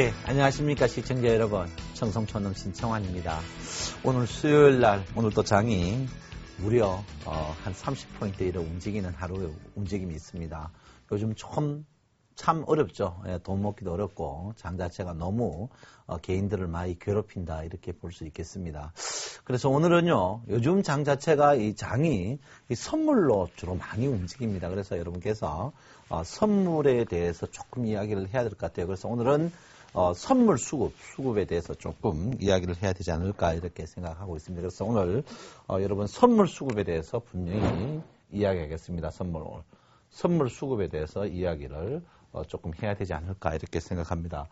예, 안녕하십니까 시청자 여러분. 청송촌놈 신청환입니다. 오늘 수요일날 오늘도 장이 무려 한 30포인트 이렇게 움직이는 하루의 움직임이 있습니다. 요즘 참 어렵죠. 예, 돈 먹기도 어렵고 장 자체가 너무 개인들을 많이 괴롭힌다 이렇게 볼 수 있겠습니다. 그래서 오늘은요, 요즘 장 자체가 이 장이 이 선물로 주로 많이 움직입니다. 그래서 여러분께서 선물에 대해서 조금 이야기를 해야 될 것 같아요. 그래서 오늘은 선물 수급에 대해서 조금 이야기를 해야 되지 않을까 이렇게 생각하고 있습니다. 그래서 오늘 여러분 선물 수급에 대해서 분명히 이야기하겠습니다. 선물 수급에 대해서 이야기를 조금 해야 되지 않을까 이렇게 생각합니다.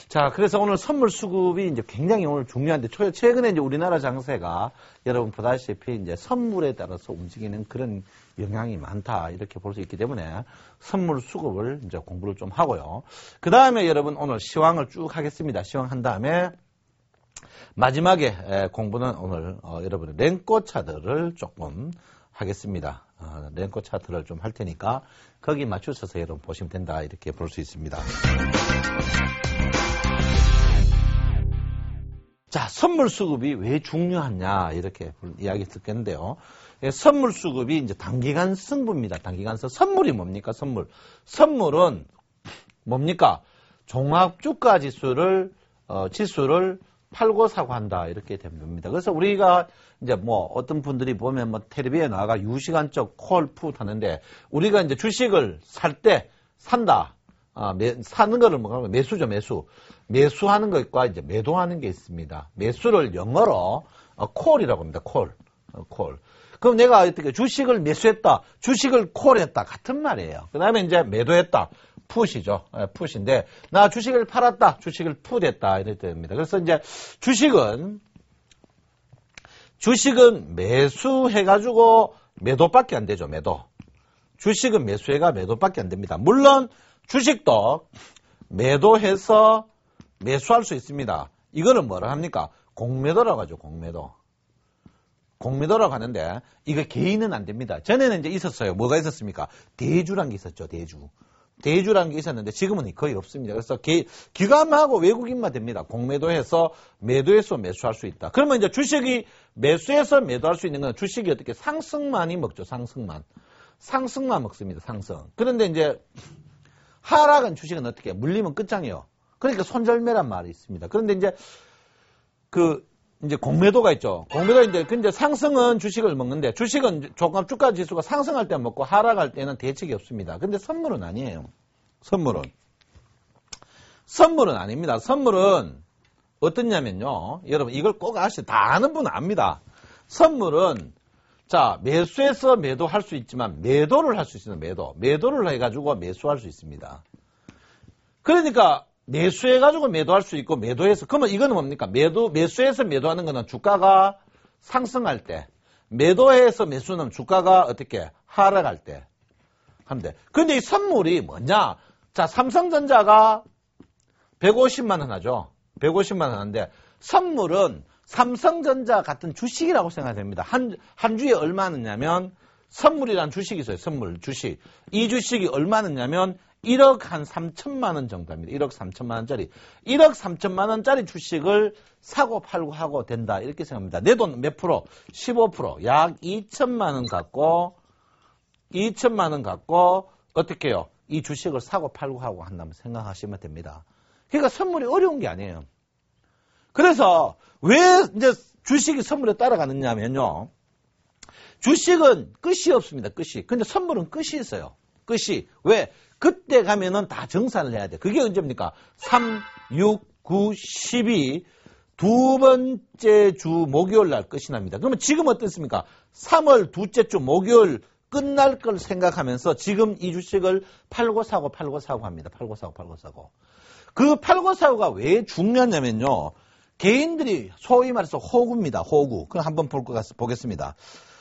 자, 그래서 오늘 선물 수급이 이제 굉장히 오늘 중요한데 최근에 이제 우리나라 장세가 여러분 보다시피 이제 선물에 따라서 움직이는 그런 영향이 많다 이렇게 볼 수 있기 때문에 선물 수급을 이제 공부를 좀 하고요. 그 다음에 여러분 오늘 시황을 쭉 하겠습니다. 시황한 다음에 마지막에 공부는 오늘 여러분의 랭꼬 차트를 조금 하겠습니다. 랭꼬 차트를 좀 할 테니까 거기 맞추셔서 여러분 보시면 된다 이렇게 볼 수 있습니다. 자, 선물 수급이 왜 중요하냐 이렇게 이야기 듣겠는데요. 선물 수급이 이제 단기간 승부입니다. 단기간서 선물이 뭡니까? 선물은 뭡니까? 종합주가 지수를 팔고 사고 한다 이렇게 됩니다. 그래서 우리가 이제 뭐 어떤 분들이 보면 뭐 텔레비에 나가 유시간적 콜 풋 하는데 우리가 이제 주식을 살 때 산다. 사는 거를 뭐 매수죠, 매수하는 것과 이제 매도하는 게 있습니다. 매수를 영어로 콜이라고 합니다. 콜. 그럼 내가 어떻게 주식을 매수했다, 주식을 콜했다 같은 말이에요. 그다음에 이제 매도했다. 풋이죠. 풋인데 나 주식을 팔았다, 주식을 풋했다 이럴 때입니다. 그래서 이제 주식은 매수해가지고 매도밖에 안 되죠. 주식은 매수해가 매도밖에 안 됩니다. 물론 주식도 매도해서 매수할 수 있습니다. 이거는 뭐라 합니까? 공매도라고 하죠. 공매도라고 하는데 이거 개인은 안 됩니다. 전에는 이제 있었어요. 뭐가 있었습니까? 대주란 게 있었죠. 대주라는 게 있었는데 지금은 거의 없습니다. 그래서 기관하고 외국인만 됩니다. 공매도해서 매도해서 매수할 수 있다. 그러면 이제 주식이 매수해서 매도할 수 있는 건 주식이 어떻게 상승만이 먹죠. 상승만 먹습니다. 상승. 그런데 이제 하락은 주식은 어떻게 물리면 끝장이에요. 그러니까 손절매란 말이 있습니다. 그런데 이제 이제 공매도가 있죠. 근데 상승은 주식을 먹는데 주식은 종합주가 지수가 상승할 때 먹고 하락할 때는 대책이 없습니다. 근데 선물은 아니에요. 선물은 아닙니다. 선물은 어떻냐면요. 여러분 이걸 꼭 다 아는 분은 압니다. 선물은 자, 매수해서 매도할 수 있지만 매도를 할 수 있습니다. 매도를 해가지고 매수할 수 있습니다. 그러니까 매수해가지고 매도할 수 있고 매도해서 그러면 이거는 뭡니까? 매수해서 매도하는 거는 주가가 상승할 때, 매도해서 매수는 주가가 어떻게 하락할 때 하는데. 근데 이 선물이 뭐냐? 자, 삼성전자가 150만 원 하죠. 150만 원 하는데 선물은 삼성전자 같은 주식이라고 생각이 됩니다. 한 주에 얼마 넣냐면 선물이란 주식이 있어요. 주식. 이 주식이 얼마 넣냐면 1억 한 3천만 원 정도 합니다. 1억 3천만 원짜리. 1억 3천만 원짜리 주식을 사고 팔고 하고 된다. 이렇게 생각합니다. 내 돈 몇 프로? 15%. 약 2천만 원 갖고 어떻게 해요? 이 주식을 사고 팔고 하고 한다면 생각하시면 됩니다. 그러니까 선물이 어려운 게 아니에요. 그래서 왜 이제 주식이 선물에 따라가느냐면요. 주식은 끝이 없습니다. 근데 선물은 끝이 있어요. 왜? 그때 가면은 다 정산을 해야 돼. 그게 언제입니까? 3, 6, 9, 12 두 번째 주 목요일 날 끝이 납니다. 그러면 지금 어떻습니까? 3월 둘째 주 목요일 끝날 걸 생각하면서 지금 이 주식을 팔고 사고 합니다. 팔고 사고. 그 팔고 사고가 왜 중요하냐면요. 개인들이 소위 말해서 호구입니다. 그럼 한번 보겠습니다.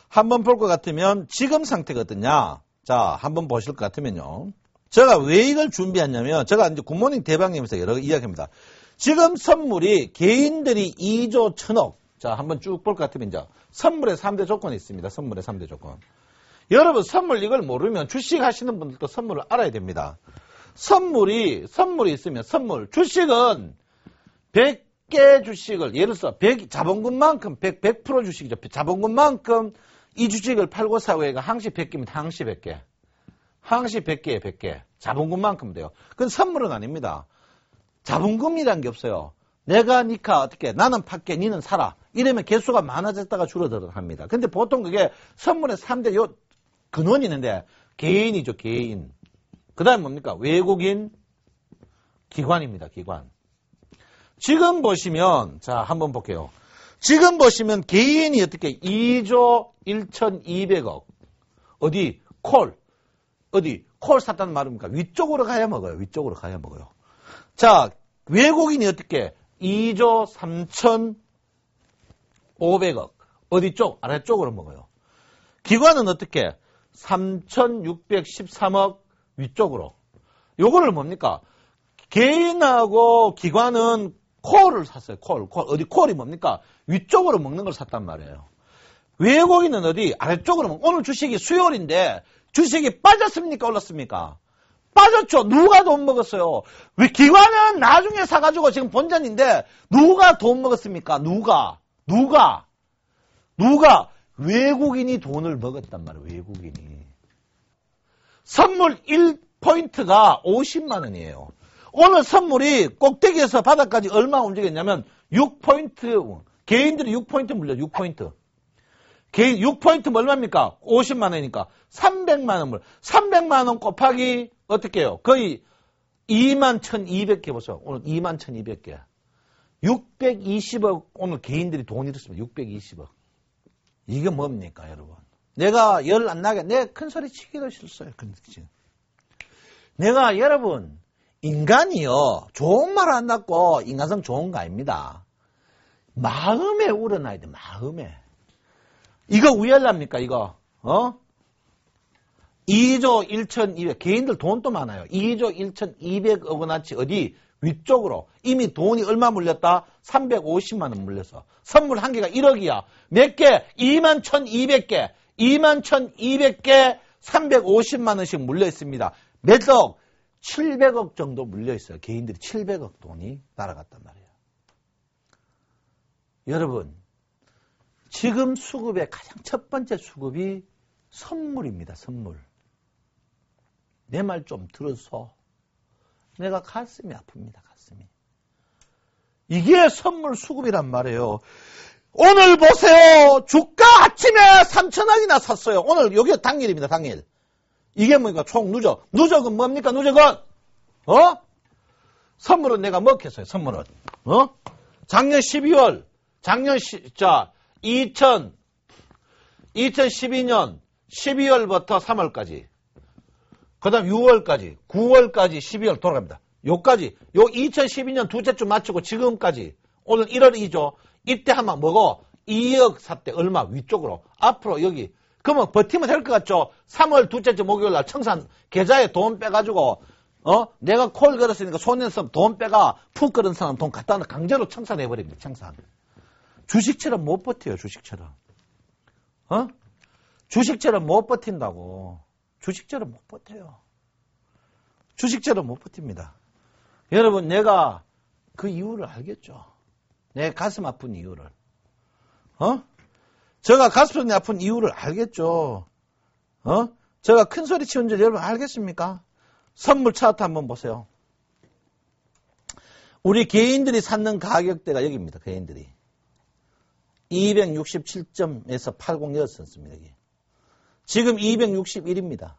한번 볼 것 같으면 지금 상태가 어떠냐? 자, 한번 보실 것 같으면요. 제가 왜 이걸 준비했냐면 제가 이제 굿모닝 대방님에서 여러 이야기합니다. 지금 선물이 개인들이 2조 1,000억. 자, 한번 쭉 볼 것 같으면 이제 선물의 3대 조건이 있습니다. 선물의 3대 조건. 여러분 선물 이걸 모르면 주식 하시는 분들도 선물을 알아야 됩니다. 선물이 있으면 주식은 100개 주식을, 예를 들어서 자본금만큼 100% 주식이죠. 자본금만큼 이 주식을 팔고 사고 해가 항시 100개면 항시 100개. 항시 100개에 100개. 자본금만큼 돼요. 그건 선물은 아닙니다. 자본금이라는 게 없어요. 내가 니카 어떻게, 나는 팔게, 니는 사라. 이러면 개수가 많아졌다가 줄어들어 합니다. 근데 보통 그게 선물의 3대 근원이 있는데, 개인이죠, 개인. 그 다음에 뭡니까? 외국인, 기관입니다, 기관. 지금 보시면, 자, 한번 볼게요. 지금 보시면 개인이 어떻게 2조 1,200억. 어디? 콜 샀다는 말입니까? 위쪽으로 가야 먹어요. 위쪽으로 가야 먹어요. 자, 외국인이 어떻게? 2조 3,500억. 어디 쪽? 아래쪽으로 먹어요. 기관은 어떻게? 3,613억 위쪽으로. 요거를 뭡니까? 개인하고 기관은 콜을 샀어요. 콜. 어디 콜이 뭡니까? 위쪽으로 먹는 걸 샀단 말이에요. 외국인은 어디? 아래쪽으로 먹는. 오늘 주식이 수요일인데 주식이 빠졌습니까? 올랐습니까? 빠졌죠. 누가 돈 먹었어요? 왜 기관은 나중에 사가지고 지금 본전인데 누가 돈 먹었습니까? 누가? 외국인이 돈을 먹었단 말이에요. 외국인이. 선물 1포인트가 50만 원이에요. 오늘 선물이 꼭대기에서 바닥까지 얼마 움직였냐면 6포인트. 개인들이 6포인트 물려. 6포인트. 개인 6포인트 얼마입니까? 50만 원이니까 300만 원 물. 300만 원 곱하기 어떻게 해요? 거의 21,200개 보세요. 오늘 21,200개. 620억 오늘 개인들이 돈이 들었습니다. 620억. 이게 뭡니까, 여러분? 내가 열 안 나게, 내 큰 소리 치기도 싫어요. 내가 여러분, 인간이요, 좋은 말 안 낳고 인간성 좋은 거 아닙니다. 마음에 우러나야 돼, 마음에. 이거 우열납니까, 이거? 2조 1,200, 개인들 돈도 많아요. 2조 1,200억 원어치 어디? 위쪽으로. 이미 돈이 얼마 물렸다? 350만 원 물렸어. 선물 한 개가 1억이야. 몇 개? 21,200개. 21,200개 350만 원씩 물려 있습니다. 몇 억? 700억 정도 물려 있어요. 개인들이 700억 돈이 날아갔단 말이에요. 여러분, 지금 수급의 가장 첫 번째 수급이 선물입니다. 선물. 내 말 좀 들어서 내가 가슴이 아픕니다. 가슴이. 이게 선물 수급이란 말이에요. 오늘 보세요. 주가 아침에 3,000원이나 샀어요. 오늘 여기 당일입니다. 당일. 이게 뭡니까? 총 누적. 누적은 뭡니까? 누적은? 선물은 내가 먹겠어요. 선물은. 작년 12월. 2012년 12월부터 3월까지. 그 다음 6월까지, 9월까지, 12월 돌아갑니다. 요까지, 요 2012년 둘째 주 마치고 지금까지, 오늘 1월이죠. 이때 하면 뭐고? 2억 샀대. 얼마? 위쪽으로. 앞으로 여기. 그러면 버티면 될 것 같죠? 3월 둘째 주 목요일 날 청산 계좌에 돈 빼가지고, 내가 콜 걸었으니까 손에서 돈 빼가 푹 걸은 사람 돈 갖다 강제로 청산해버립니다. 청산. 주식처럼 못 버텨요. 주식처럼. 주식처럼 못 버틴다고. 주식처럼 못 버텨요. 주식처럼 못 버팁니다. 여러분, 내가 그 이유를 알겠죠? 내 가슴 아픈 이유를. 제가 가슴이 아픈 이유를 알겠죠? 제가 큰 소리 치는 줄 여러분 알겠습니까? 선물 차트 한번 보세요. 우리 개인들이 샀는 가격대가 여기입니다. 개인들이. 267점에서 80이었습니다. 여기. 지금 261입니다.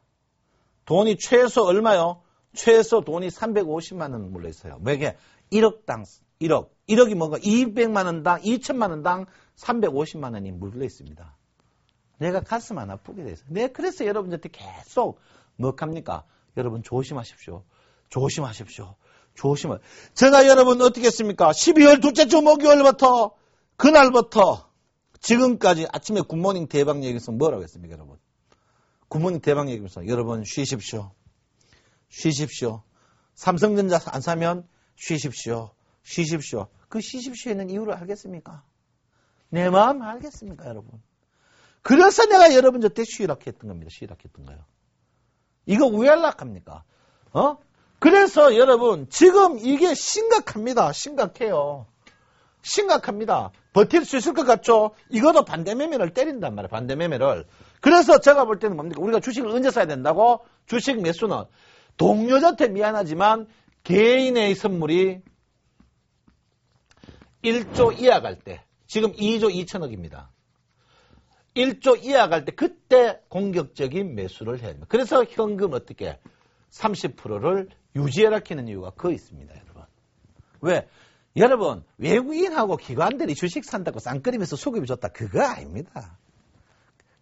돈이 최소 얼마요? 최소 돈이 350만 원 물려 있어요. 왜게? 1억당 1억. 1억이 뭔가 200만 원당, 2천만 원당 350만 원이 물려 있습니다. 내가 가슴 안 아프게 돼서. 그래서 여러분한테 계속 뭐 합니까? 여러분 조심하십시오. 조심하십시오. 제가 여러분 어떻게 했습니까? 12월 둘째 주 목요일부터 그날부터 지금까지 아침에 굿모닝 대박 얘기에서 뭐라고 했습니까, 여러분? 굿모닝 대박 얘기에서 여러분 쉬십시오. 삼성전자 안 사면 쉬십시오. 그 쉬십시오에는 이유를 알겠습니까? 내 마음 알겠습니까, 여러분? 그래서 내가 여러분 저때 쉬락했던 겁니다. 쉬락했던 거예요. 이거 왜 연락합니까? 그래서 여러분 지금 이게 심각합니다. 심각해요. 심각합니다. 버틸 수 있을 것 같죠? 이것도 반대매매를 때린단 말이에요. 반대매매를. 그래서 제가 볼 때는 뭡니까? 우리가 주식을 언제 사야 된다고? 주식 매수는 동료한테 미안하지만 개인의 선물이 1조 이하 갈 때, 지금 2조 2천억입니다. 1조 이하 갈 때 그때 공격적인 매수를 해야 됩니다. 그래서 현금 어떻게 30%를 유지해라 키는 이유가 그 있습니다. 여러분. 왜? 여러분 외국인하고 기관들이 주식 산다고 쌍끌이면서 수급이 좋다. 그거 아닙니다.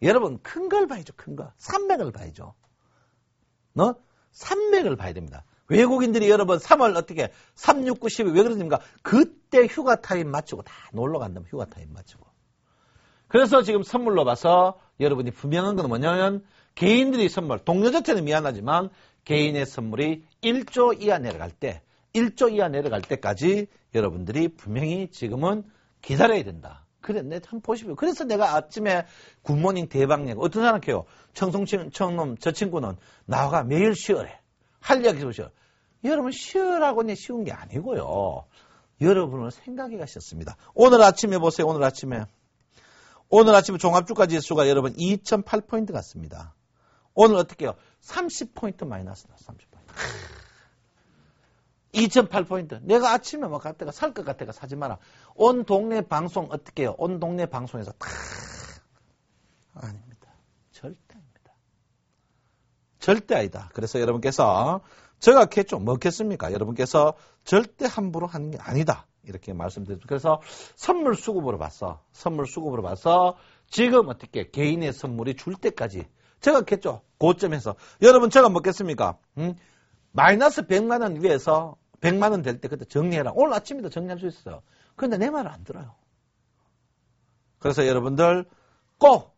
여러분 큰 걸 봐야죠. 큰 거. 산맥을 봐야죠. 산맥을 봐야 됩니다. 외국인들이 여러분 3월 어떻게 3, 6, 9, 10일 왜 그러십니까? 그때 휴가 타임 맞추고 다 놀러 간다면 휴가 타임 맞추고. 그래서 지금 선물로 봐서 여러분이 분명한 건 뭐냐면 개인들이 선물, 동료한테는 미안하지만 개인의 선물이 1조 이하 내려갈 때 1조 이하 내려갈 때까지 여러분들이 분명히 지금은 기다려야 된다. 그래, 내 한번 보십시오. 그래서 내가 아침에 굿모닝 대박 내고 어떤 사람 해요? 청놈 저 친구는 나와가 매일 쉬어래. 할 이야기 보셔. 여러분 쉬어라고 쉬운 게 아니고요. 여러분은 생각해 가셨습니다. 오늘 아침에 보세요. 오늘 아침에 종합주가 지수가 여러분 2008포인트 같습니다. 오늘 어떻게 해요? 30포인트 마이너스 나 30포인트. 2008포인트. 내가 아침에 뭐 갔다가 살 것 같다가 사지 마라. 온 동네 방송 어떻게 해요? 온 동네 방송에서 다 아닙니다. 절대입니다. 절대 아니다. 그래서 여러분께서 제가 겠죠? 뭐겠습니까? 여러분께서 절대 함부로 하는 게 아니다. 이렇게 말씀드렸죠. 그래서 선물 수급으로 봤어. 지금 어떻게 개인의 선물이 줄 때까지 제가 겠죠? 고점에서 여러분 제가 뭐겠습니까? 마이너스 100만 원 위에서 100만 원 될 때 그때 정리해라. 오늘 아침에도 정리할 수 있어요. 그런데 내 말을 안 들어요. 그래서 여러분들 꼭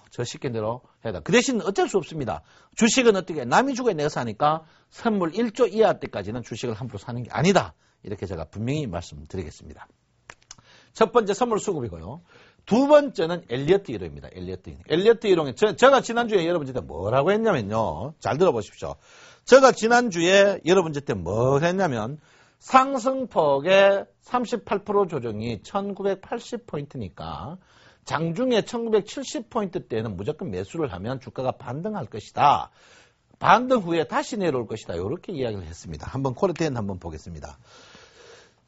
저 시킨 대로 해야 돼. 그 대신 어쩔 수 없습니다. 주식은 어떻게 남이 주고 내가 사니까 선물 1조 이하 때까지는 주식을 함부로 사는 게 아니다. 이렇게 제가 분명히 말씀드리겠습니다. 첫 번째 선물 수급이고요. 두 번째는 엘리어트 이론입니다. 엘리어트 이론은 제가 지난주에 여러분한테 뭐라고 했냐면요. 잘 들어보십시오. 제가 지난주에 여러분한테 뭐 했냐면 상승폭의 38% 조정이 1980포인트니까 장중에 1970포인트 때는 무조건 매수를 하면 주가가 반등할 것이다. 반등 후에 다시 내려올 것이다. 이렇게 이야기를 했습니다. 한번 코르테인 한번 보겠습니다.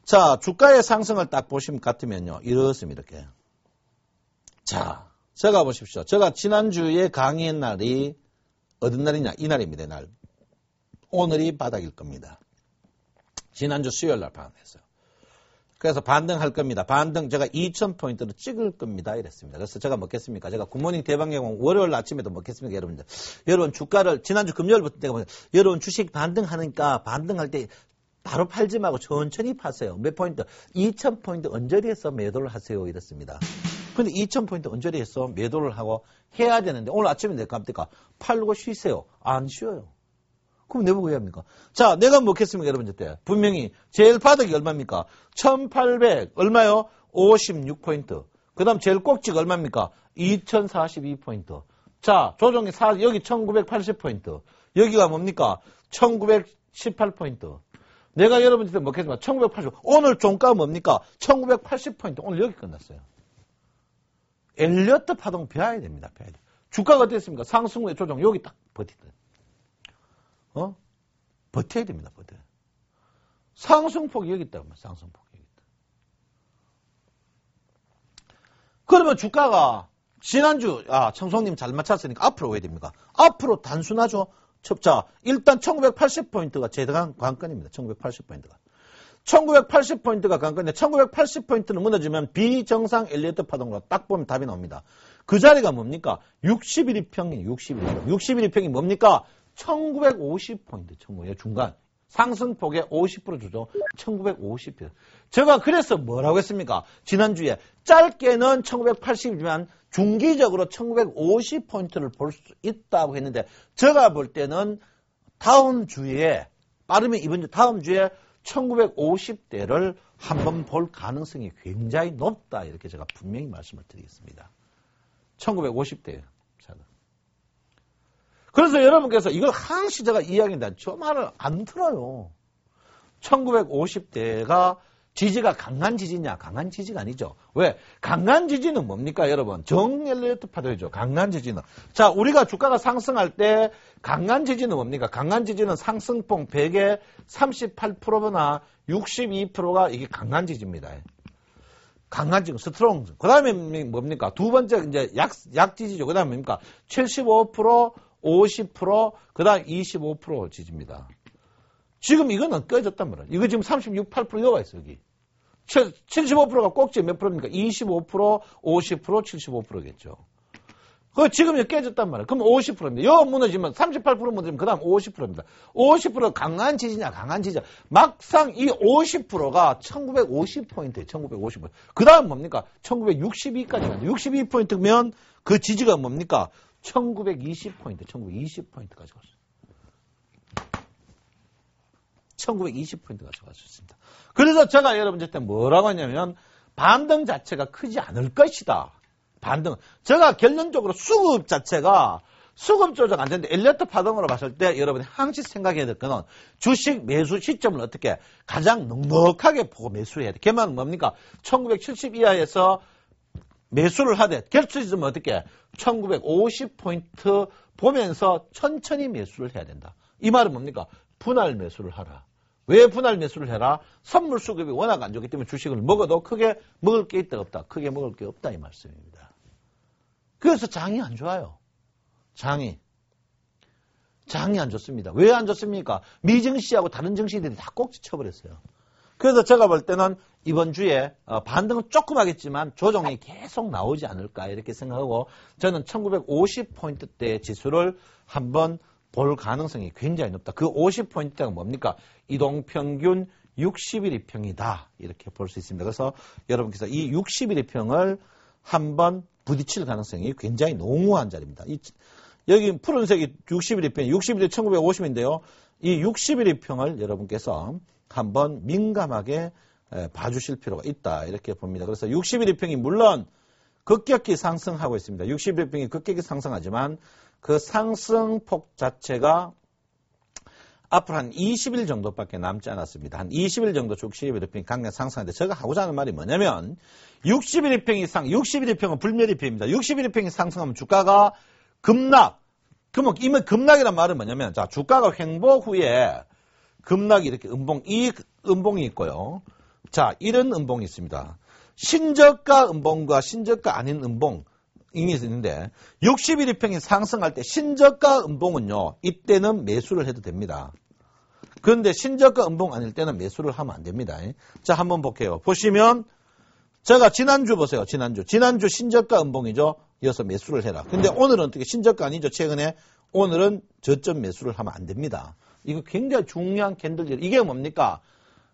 자, 주가의 상승을 딱 보시면 같으면요. 이렇습니다. 이렇게. 자, 제가 보십시오. 제가 지난주에 강의한 날이 어떤 날이냐? 이 날입니다. 이 날. 오늘이 바닥일 겁니다. 지난주 수요일 날 반응했어요. 그래서 반등할 겁니다. 반등 제가 2000포인트로 찍을 겁니다. 이랬습니다. 그래서 제가 먹겠습니까? 제가 굿모닝 대방경 월요일 아침에도 먹겠습니까? 여러분들. 여러분 주가를 지난주 금요일부터 내가 보면 여러분 주식 반등하니까 반등할 때 바로 팔지 말고 천천히 파세요. 몇 포인트? 2000포인트 언저리에서 매도를 하세요. 이랬습니다. 근데 2000포인트 언저리에서 매도를 하고 해야 되는데 오늘 아침에 내가 갑니까? 팔고 쉬세요. 안 쉬어요. 그럼 내보고 해야 합니까? 자, 내가 먹겠습니까? 여러분들 때. 분명히 제일 바닥이 얼마입니까? 1800 얼마요? 56포인트. 그 다음 제일 꼭지가 얼마입니까? 2042포인트. 자, 조정이 여기 1980포인트. 여기가 뭡니까? 1918포인트. 내가 여러분한테 먹겠습니까? 1980. 오늘 종가 뭡니까? 1980포인트. 오늘 여기 끝났어요. 엘리어트 파동 벼야 됩니다. 벼야 돼. 주가가 어땠습니까? 상승 후에 조정 여기 딱 버티다. 버텨야 됩니다. 버텨. 상승폭이 여기 있다. 상승폭이 여기 있다. 그러면 주가가 지난주 청송님 잘 맞췄으니까 앞으로 왜 됩니까? 앞으로 단순하죠. 자, 일단 1980포인트가 제대한 관건입니다. 1980포인트가. 1980포인트가 관건인데 1980포인트는 무너지면 비정상 엘리어트 파동으로 딱 보면 답이 나옵니다. 그 자리가 뭡니까? 60일 평균 60일. 60일 평이 뭡니까? 1950포인트, 중간. 상승폭의 50% 주죠. 1950. 제가 그래서 뭐라고 했습니까? 지난주에 짧게는 1980이지만 중기적으로 1950포인트를 볼 수 있다고 했는데 제가 볼 때는 다음 주에 빠르면 이번 주 다음 주에 1950대를 한번 볼 가능성이 굉장히 높다. 이렇게 제가 분명히 말씀을 드리겠습니다. 1950대예요. 그래서 여러분께서 이걸 항시 제가 이야기한다. 저 말을 안 들어요. 1950대가 지지가 강한 지지냐? 강한 지지가 아니죠. 왜? 강한 지지는 뭡니까, 여러분? 정엘리어트 파도이죠. 강한 지지는. 자, 우리가 주가가 상승할 때 강한 지지는 뭡니까? 강한 지지는 상승폭 100에 38%나 62%가 이게 강한 지지입니다. 강한 지지, 스트롱. 그 다음에 뭡니까? 두 번째 이제 약 지지죠. 그 다음에 뭡니까? 75%, 50%, 그 다음 25% 지지입니다. 지금 이거는 꺼졌단 말이에요. 이거 지금 36, 8% 이거가 있어, 여기. 75%가 꼭지 몇 프로입니까? 25%, 50%, 75%겠죠. 그 지금 이거 깨졌단 말이에요. 그럼 50%입니다. 여 무너지면 38% 무너지면 그 다음 50%입니다. 50% 강한 지지냐, 강한 지지냐. 막상 이 50%가 1950포인트예요. 1950포인트. 그 다음 뭡니까? 1962까지 가요. 62포인트면 그 지지가 뭡니까? 1920포인트, 1920포인트까지 갔어요. 1920포인트 가져갔습니다. 그래서 제가 여러분한테 뭐라고 하냐면 반등 자체가 크지 않을 것이다. 반등. 제가 결론적으로 수급 자체가 수급 조정 안 되는데 엘리어트 파동으로 봤을 때 여러분이 항상 생각해야 될 거는 주식 매수 시점을 어떻게 가장 넉넉하게 보고 매수를 해야 돼. 걔만 뭡니까? 1970 이하에서 매수를 하되 결수 시점은 어떻게 1950포인트 보면서 천천히 매수를 해야 된다. 이 말은 뭡니까? 분할 매수를 하라. 왜 분할 매수를 해라? 선물 수급이 워낙 안 좋기 때문에 주식을 먹어도 크게 먹을 게 있다 없다. 크게 먹을 게 없다 이 말씀입니다. 그래서 장이 안 좋아요. 장이 안 좋습니다. 왜 안 좋습니까? 미증시하고 다른 증시들이 다 꼭지 쳐버렸어요. 그래서 제가 볼 때는 이번 주에 반등은 조금 하겠지만 조정이 계속 나오지 않을까 이렇게 생각하고 저는 1950포인트대 지수를 한번 볼 가능성이 굉장히 높다. 그 50포인트가 뭡니까? 이동평균 60일 이평이다. 이렇게 볼 수 있습니다. 그래서 여러분께서 이 60일 이평을 한번 부딪힐 가능성이 굉장히 농후한 자리입니다. 여기 푸른색이 60일 이평, 60일이 1950인데요. 이 60일 이평을 여러분께서 한번 민감하게 봐주실 필요가 있다. 이렇게 봅니다. 그래서 60일 이평이 물론 급격히 상승하고 있습니다. 60일 이평이 급격히 상승하지만 그 상승폭 자체가 앞으로 한 20일 정도밖에 남지 않았습니다. 한 20일 정도 60일 이평이 강력 상승하는데 제가 하고자 하는 말이 뭐냐면 60일 이평 이상, 60일 이평은 불멸이평입니다. 60일 이평이 상승하면 주가가 급락. 그러면 이 급락이란 말은 뭐냐면 자 주가가 횡보 후에 급락이 이렇게 이 음봉이 있고요. 자 이런 음봉이 있습니다. 신저가 음봉과 신저가 아닌 음봉 이 있는데 60일 이평이 상승할 때 신저가 음봉은요. 이때는 매수를 해도 됩니다. 그런데 신저가 음봉 아닐 때는 매수를 하면 안 됩니다. 자 한번 볼게요. 보시면 제가 지난주 보세요. 지난주 신저가 음봉이죠. 이어서 매수를 해라. 근데 오늘은 어떻게 신저가 아니죠. 최근에 오늘은 저점 매수를 하면 안 됩니다. 이거 굉장히 중요한 캔들. 이게 뭡니까?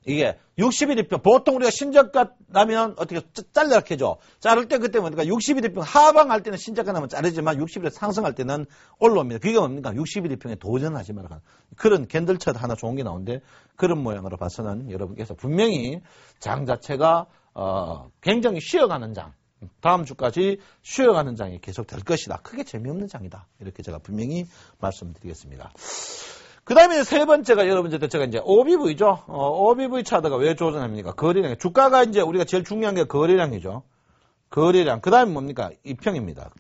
이게 60일 이평. 보통 우리가 신저가 나면 어떻게 잘라 캐죠. 자를 때 그때 뭡니까? 60일 이평 하방할 때는 신저가 나면 자르지만 60일에 상승할 때는 올라옵니다. 그게 뭡니까? 60일 이평에 도전하지 말아라. 그런 캔들차트 하나 좋은 게 나오는데 그런 모양으로 봐서는 여러분께서 분명히 장 자체가 굉장히 쉬어가는 장. 다음 주까지 쉬어가는 장이 계속 될 것이다. 크게 재미없는 장이다. 이렇게 제가 분명히 말씀드리겠습니다. 그 다음에 세 번째가 여러분들 제가 이제 OBV죠. OBV 차트가 왜 조정합니까? 거래량. 주가가 이제 우리가 제일 중요한 게 거래량이죠. 거래량. 그 다음에 뭡니까? 이평입니다.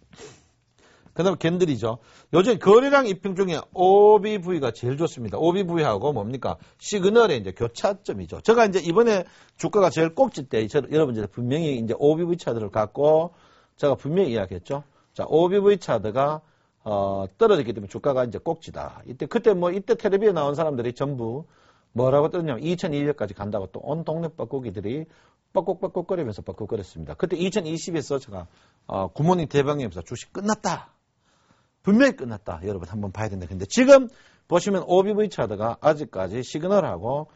그 다음에 캔들이죠. 요즘 거래량 이평 중에 OBV가 제일 좋습니다. OBV하고 뭡니까? 시그널의 이제 교차점이죠. 제가 이제 이번에 주가가 제일 꼭지 때 여러분들 분명히 이제 OBV 차트를 갖고 제가 분명히 이야기했죠. 자, OBV 차트가 떨어졌기 때문에 주가가 이제 꼭지다. 이때 텔레비에 나온 사람들이 전부 뭐라고 뜨냐면 2200까지 간다고 또 온 동네 뻐꾸기들이 뻐꾹뻐꾹거리면서 뻐꾹거렸습니다. 그때 2020에서 제가 굿모닝 대방에서 주식 끝났다. 분명히 끝났다. 여러분 한번 봐야 된다. 근데 지금 보시면 OBV 차트가 아직까지 시그널하고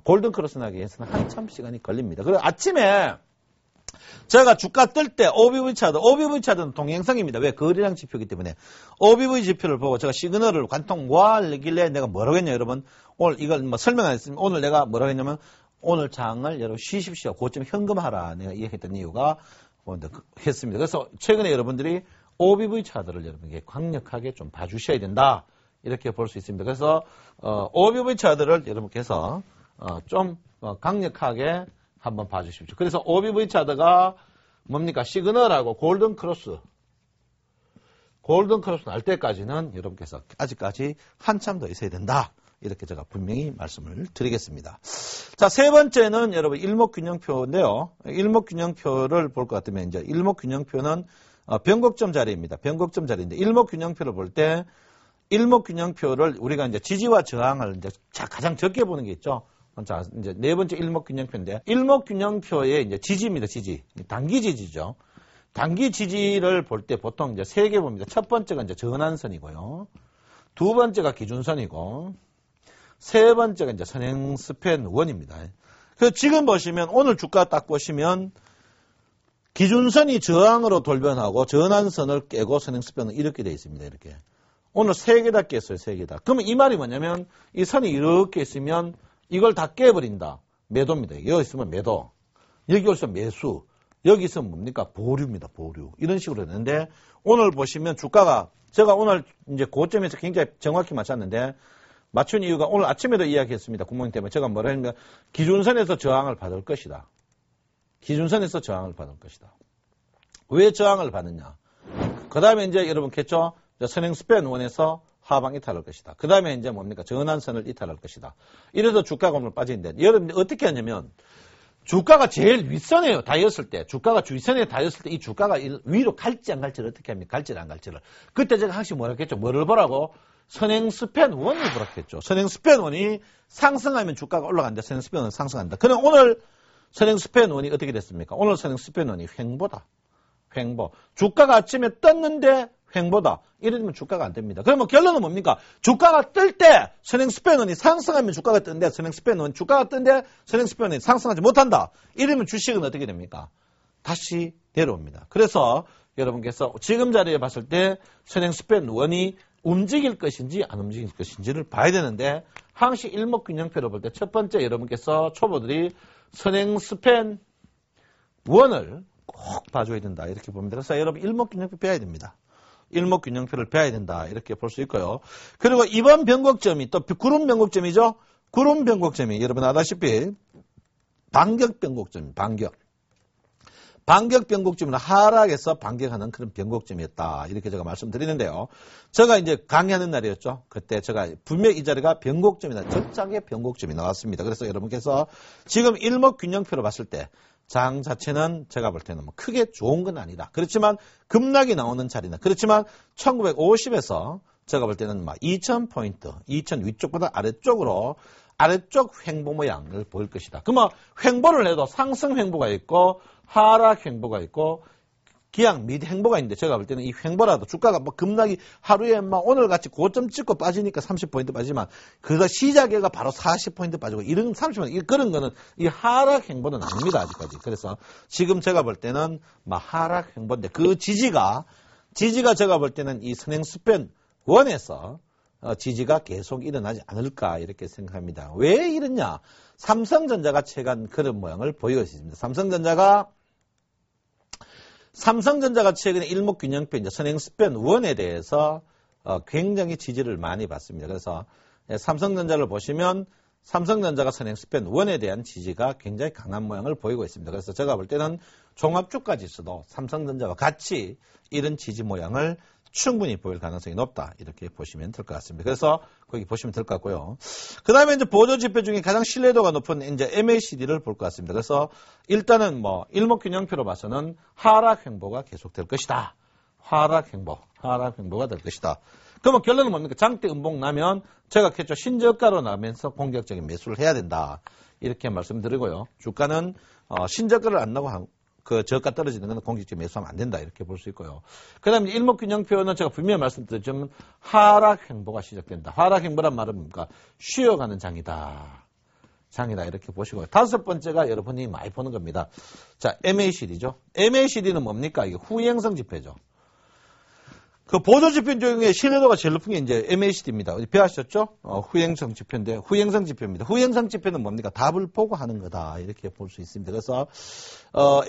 골든 크로스 나기 위해서는 한참 시간이 걸립니다. 그리고 아침에 제가 주가 뜰 때 OBV 차트는 동행성입니다. 왜? 거래량 지표이기 때문에 OBV 지표를 보고 제가 시그널을 관통 뭐하길래 내가 뭐라고 했냐 여러분. 오늘 이걸 설명 안 했으면 오늘 내가 뭐라고 했냐면 오늘 장을 여러분 쉬십시오. 고점 현금하라. 내가 이야기했던 이유가 했습니다. 그래서 최근에 여러분들이 OBV 차트를 여러분께 강력하게 좀 봐주셔야 된다. 이렇게 볼 수 있습니다. 그래서 OBV 차트를 여러분께서 좀 강력하게 한번 봐주십시오. 그래서 OBV 차트가 뭡니까? 시그널하고 골든 크로스 날 때까지는 여러분께서 아직까지 한참 더 있어야 된다. 이렇게 제가 분명히 말씀을 드리겠습니다. 자, 세 번째는 여러분 일목균형표인데요. 일목균형표를 볼 것 같으면 이제 일목균형표는 변곡점 자리입니다. 변곡점 자리인데 일목균형표를 볼 때 일목균형표를 우리가 이제 지지와 저항을 이제 가장 적게 보는 게 있죠. 자, 이제 네 번째 일목균형표인데 일목균형표의 이제 지지입니다. 지지. 단기 지지죠. 단기 지지를 볼 때 보통 이제 세 개 봅니다. 첫 번째가 이제 전환선이고요. 두 번째가 기준선이고 세 번째가 이제 선행 스팬 원입니다. 그래서 지금 보시면 오늘 주가 딱 보시면 기준선이 저항으로 돌변하고 전환선을 깨고 선행 스팬은 이렇게 되어 있습니다. 이렇게. 오늘 세 개 다 깼어요. 세 개 다. 그러면 이 말이 뭐냐면 이 선이 이렇게 있으면 이걸 다 깨버린다. 매도입니다. 여기 있으면 매도. 여기 있으면 매수. 여기 있으면 뭡니까? 보류입니다. 보류. 이런 식으로 했는데 오늘 보시면 주가가 제가 오늘 이제 고점에서 굉장히 정확히 맞췄는데 맞춘 이유가 오늘 아침에도 이야기했습니다. 구멍 때문에 제가 뭐라 했는가? 기준선에서 저항을 받을 것이다. 기준선에서 저항을 받을 것이다. 왜 저항을 받느냐? 그 다음에 이제 여러분 겠죠? 선행 스팬 원에서 하방 이탈할 것이다. 그 다음에 이제 뭡니까? 전환선을 이탈할 것이다. 이래서 주가가 오늘 빠지는데 여러분 어떻게 하냐면 주가가 제일 윗선에요. 다였을 때. 주가가 윗선에 다였을 때 이 주가가 위로 갈지 안 갈지를 어떻게 합니까? 갈지를 안 갈지를. 그때 제가 항상 뭐라 했겠죠? 뭐를 보라고? 선행 스팬 원을 보라 했죠. 선행 스팬 원이 상승하면 주가가 올라간다. 선행 스팬 원은 상승한다. 그럼 오늘 선행 스팬 원이 어떻게 됐습니까? 오늘 선행 스팬 원이 횡보다. 횡보. 주가가 아침에 떴는데 횡보다. 이러면 주가가 안 됩니다. 그러면 결론은 뭡니까? 주가가 뜰 때 선행 스팬원이 상승하면 주가가 뜨는데 선행 스팬원 주가가 뜬데 선행 스팬원이 상승하지 못한다. 이러면 주식은 어떻게 됩니까? 다시 내려옵니다. 그래서 여러분께서 지금 자리에 봤을 때 선행 스팬원이 움직일 것인지 안 움직일 것인지를 봐야 되는데 항시 일목균형표로 볼 때 첫 번째 여러분께서 초보들이 선행 스팬원을 꼭 봐줘야 된다. 이렇게 봅니다. 그래서 여러분 일목균형표 배워야 됩니다. 일목균형표를 배워야 된다. 이렇게 볼 수 있고요. 그리고 이번 변곡점이 또 구름 변곡점이죠. 구름 변곡점이 여러분 아다시피 반격 변곡점, 반격 변곡점은 하락에서 반격하는 그런 변곡점이었다. 이렇게 제가 말씀드리는데요. 제가 이제 강의하는 날이었죠. 그때 제가 분명히 이 자리가 변곡점이다. 적작의 변곡점이 나왔습니다. 그래서 여러분께서 지금 일목균형표로 봤을 때 장 자체는 제가 볼 때는 뭐 크게 좋은 건 아니다. 그렇지만 급락이 나오는 자리는 그렇지만 1950에서 제가 볼 때는 막 2000포인트, 2000 위쪽보다 아래쪽 횡보 모양을 보일 것이다. 그러면 횡보를 해도 상승 횡보가 있고 하락 횡보가 있고 기양 및 횡보가 있는데 제가 볼 때는 이 횡보라도 주가가 뭐 급락이 하루에 막 오늘 같이 고점 찍고 빠지니까 30포인트 빠지지만 그거 시작에가 바로 40포인트 빠지고 이런 30포인트 그런 거는 이 하락 횡보는 아닙니다. 아직까지. 그래서 지금 제가 볼 때는 막 하락 횡보인데 그 지지가 제가 볼 때는 이 선행 스팬 원에서 지지가 계속 일어나지 않을까 이렇게 생각합니다. 왜 이러냐? 삼성전자가 최근 그런 모양을 보이고 있습니다. 삼성전자가 최근에 일목균형표 이제 선행 스팬 원에 대해서 굉장히 지지를 많이 받습니다. 그래서 삼성전자를 보시면 삼성전자가 선행 스팬 원에 대한 지지가 굉장히 강한 모양을 보이고 있습니다. 그래서 제가 볼 때는 종합주까지 있어도 삼성전자와 같이 이런 지지 모양을 충분히 보일 가능성이 높다. 이렇게 보시면 될 것 같습니다. 그래서 거기 보시면 될 것 같고요. 그 다음에 이제 보조지표 중에 가장 신뢰도가 높은 이제 MACD를 볼 것 같습니다. 그래서 일단은 뭐 일목균형표로 봐서는 하락 횡보가 계속될 것이다. 하락 횡보가 될 것이다. 그러면 결론은 뭡니까? 장대 음봉 나면 제가 했죠. 신저가로 나면서 공격적인 매수를 해야 된다. 이렇게 말씀드리고요. 주가는 신저가를 안 나고 그 저가 떨어지는 건 공격적 매수하면 안 된다. 이렇게 볼 수 있고요. 그 다음에 일목균형표는 제가 분명히 말씀드렸지만 하락 횡보가 시작된다. 하락 횡보란 말은 뭡니까? 쉬어가는 장이다. 이렇게 보시고요. 다섯 번째가 여러분이 많이 보는 겁니다. 자, MACD죠. MACD는 뭡니까? 이게 후행성 지표죠. 그 보조지표 중에 신뢰도가 제일 높은 게 이제 MACD입니다. 배우셨죠? 후행성 지표인데, 후행성 지표입니다. 후행성 지표는 뭡니까? 답을 보고 하는 거다. 이렇게 볼 수 있습니다. 그래서,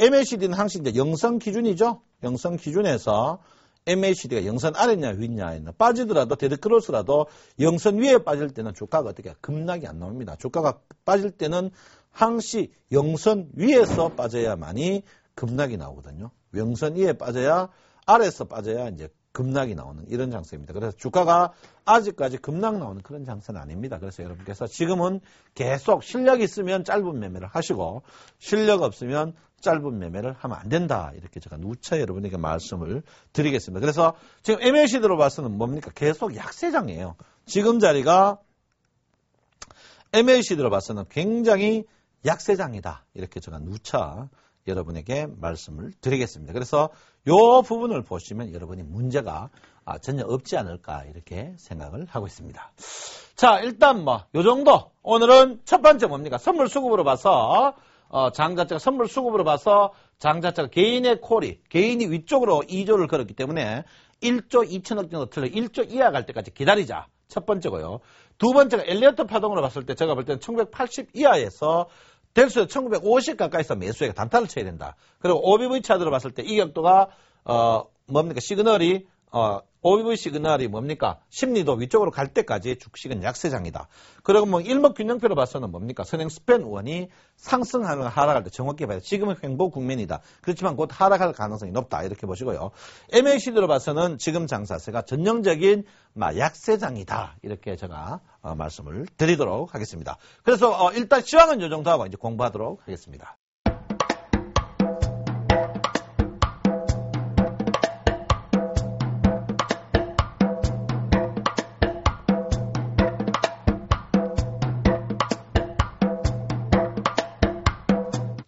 MACD는 항상 이제 영성 기준이죠? 영성 기준에서 MACD가 영선 아래냐 위냐 빠지더라도 데드크로스라도 영선 위에 빠질 때는 주가가 어떻게 급락이 안 나옵니다. 주가가 빠질 때는 항시 영선 위에서 빠져야만이 급락이 나오거든요. 영선 위에 빠져야 아래에서 빠져야 이제 급락이 나오는 이런 장세입니다. 그래서 주가가 아직까지 급락 나오는 그런 장세는 아닙니다. 그래서 여러분께서 지금은 계속 실력이 있으면 짧은 매매를 하시고 실력 없으면 짧은 매매를 하면 안 된다. 이렇게 제가 누차 여러분에게 말씀을 드리겠습니다. 그래서 지금 MACD로 봐서는 뭡니까? 계속 약세장이에요. 지금 자리가 MACD로 봐서는 굉장히 약세장이다. 이렇게 제가 누차 여러분에게 말씀을 드리겠습니다. 그래서 이 부분을 보시면 여러분이 문제가 전혀 없지 않을까 이렇게 생각을 하고 있습니다. 자, 일단 요 정도. 오늘은 첫 번째 뭡니까? 선물 수급으로 봐서 장 자체가 선물 수급으로 봐서 장 자체가 개인의 콜이 개인이 위쪽으로 2조를 걸었기 때문에 1조 2천억 정도 틀려 1조 이하 갈 때까지 기다리자. 첫 번째고요. 두 번째가 엘리어트 파동으로 봤을 때 제가 볼 때는 1980 이하에서 델수에 1950 가까이서 매수에 단타를 쳐야 된다. 그리고 OBV 차트로 봤을 때 이 격도가 뭡니까? 시그널이 OBV 시그널이 뭡니까? 심리도 위쪽으로 갈 때까지 주식은 약세장이다. 그리고 일목균형표로 봐서는 뭡니까? 선행 스팬 원이 상승하는 하락할 때 정확히 봐야 돼. 지금은 횡보 국면이다. 그렇지만 곧 하락할 가능성이 높다. 이렇게 보시고요. MACD로 봐서는 지금 장사세가 전형적인 약세장이다. 이렇게 제가 말씀을 드리도록 하겠습니다. 그래서 일단 시황은 이 정도 하고 이제 공부하도록 하겠습니다.